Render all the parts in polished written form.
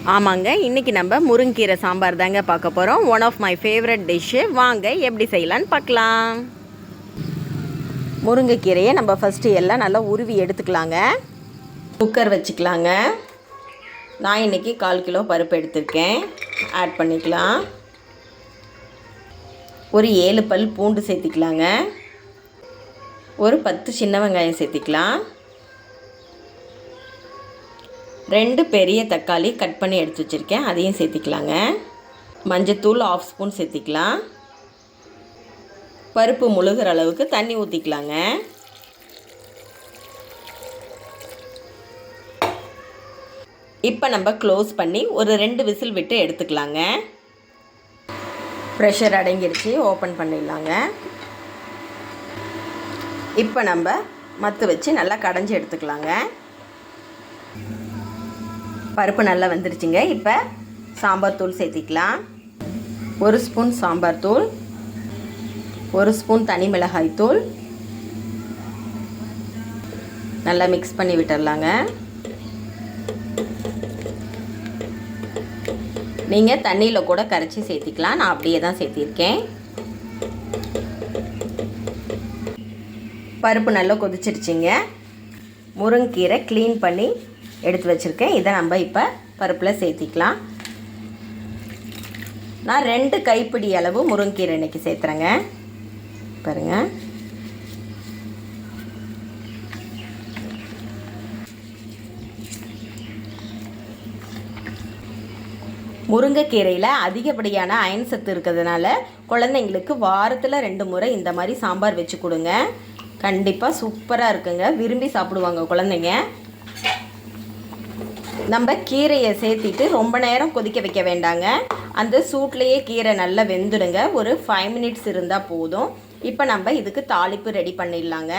ஆமாங்க, இன்றைக்கி நம்ம முருங்கீரை சாம்பார் தாங்க பார்க்க போகிறோம். One of my favourite dish. வாங்க எப்படி செய்யலான்னு பார்க்கலாம். முருங்கைக்கீரையை நம்ம ஃபஸ்ட்டு எல்லாம் நல்லா உருவி எடுத்துக்கலாங்க. குக்கர் வச்சுக்கலாங்க. நான் இன்றைக்கி 1/4 கிலோ பருப்பு எடுத்திருக்கேன். ஆட் பண்ணிக்கலாம். ஒரு 7 பல் பூண்டு சேர்த்திக்கலாங்க. ஒரு 10 சின்ன வெங்காயம் சேர்த்திக்கலாம். 2 பெரிய தக்காளி கட் பண்ணி எடுத்து வச்சுருக்கேன், அதையும் சேர்த்திக்கலாங்க. மஞ்சத்தூள் 1/2 ஸ்பூன் சேர்த்திக்கலாம். பருப்பு முழுகிற அளவுக்கு தண்ணி ஊற்றிக்கலாங்க. இப்போ நம்ம க்ளோஸ் பண்ணி ஒரு 2 விசில் விட்டு எடுத்துக்கலாங்க. ப்ரெஷர் அடங்கிடுச்சு, ஓப்பன் பண்ணிடலாங்க. இப்போ நம்ம மத்து வச்சு நல்லா கடைஞ்சி எடுத்துக்கலாங்க. பருப்பு நல்லா வந்துருச்சுங்க. இப்போ சாம்பார் தூள் சேர்த்திக்கலாம். 1 ஸ்பூன் சாம்பார் தூள், 1 ஸ்பூன் தனி மிளகாய் தூள். நல்லா மிக்ஸ் பண்ணி விட்டுடலாங்க. நீங்கள் தண்ணியில் கூட கரைச்சி சேர்த்திக்கலாம். நான் அப்படியே தான் சேர்த்திருக்கேன். பருப்பு நல்லா கொதிச்சிருச்சுங்க. முருங்கீரை க்ளீன் பண்ணி எடுத்து வச்சுருக்கேன். இதை நம்ம இப்போ பருப்பில் சேர்த்திக்கலாம். நான் 2 கைப்பிடி அளவு முருங்கீரை இன்றைக்கி சேர்த்துறேங்க. பாருங்கள், முருங்கைக்கீரையில் அதிகப்படியான அயன் சத்து இருக்கிறதுனால குழந்தைங்களுக்கு வாரத்தில் 2 முறை இந்த மாதிரி சாம்பார் வச்சு கொடுங்க. கண்டிப்பாக சூப்பராக இருக்குங்க, விரும்பி சாப்பிடுவாங்க குழந்தைங்க. நம்ம கீரையை சேர்த்திட்டு ரொம்ப நேரம் கொதிக்க வைக்க வேண்டாங்க. அந்த சூட்லேயே கீரை நல்லா வெந்துடுங்க. ஒரு 5 மினிட்ஸ் இருந்தால் போதும். இப்போ நம்ம இதுக்கு தாளிப்பு ரெடி பண்ணிடலாங்க.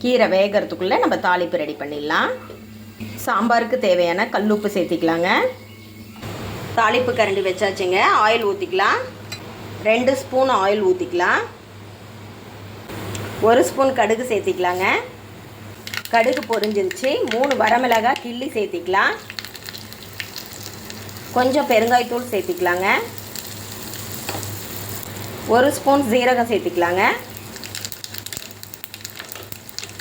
கீரை வேகிறதுக்குள்ளே நம்ம தாளிப்பு ரெடி பண்ணிடலாம். சாம்பாருக்கு தேவையான கல்லுப்பு சேர்த்திக்கலாங்க. தாளிப்பு கரண்டி வச்சாச்சுங்க. ஆயில் ஊற்றிக்கலாம். 2 ஸ்பூன் ஆயில் ஊற்றிக்கலாம். 1 ஸ்பூன் கடுகு சேர்த்திக்கலாங்க. கடுகு பொரிஞ்சிருச்சு. 3 வரமிளகாய் கிள்ளி சேர்த்திக்கலாம். கொஞ்சம் பெருங்காயத்தூள் சேர்த்திக்கலாங்க. 1 ஸ்பூன் ஜீரகம் சேர்த்திக்கலாங்க.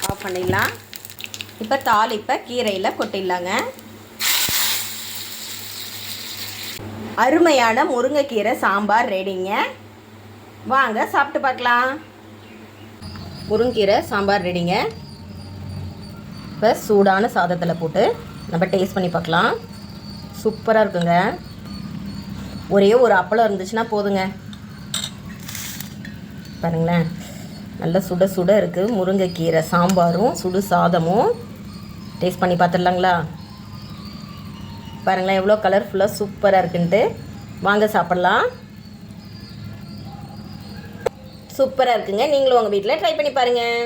ஆஃப் பண்ணிடலாம். இப்போ தாளிப்பை கீரையில் கொட்டிடலாங்க. அருமையான முருங்கைக்கீரை சாம்பார் ரெடிங்க. வாங்க சாப்பிட்டு பார்க்கலாம். முருங்கீரை சாம்பார் ரெடிங்க. இப்போ சூடான சாதத்தில் போட்டு நம்ம டேஸ்ட் பண்ணி பார்க்கலாம். சூப்பராக இருக்குங்க. ஒரே ஒரு அப்பளம் இருந்துச்சுன்னா போதுங்க. பாருங்களேன், நல்ல சுட சுட இருக்குது முருங்கைக்கீரை சாம்பாரும் சுடு சாதமும். டேஸ்ட் பண்ணி பார்த்துடலாங்களா? பாருங்களேன் எவ்வளோ கலர்ஃபுல்லாக சூப்பராக இருக்குன்ட்டு. வாங்க சாப்பிட்லாம். சூப்பராக இருக்குங்க. நீங்களும் உங்கள் வீட்டில் ட்ரை பண்ணி பாருங்கள்.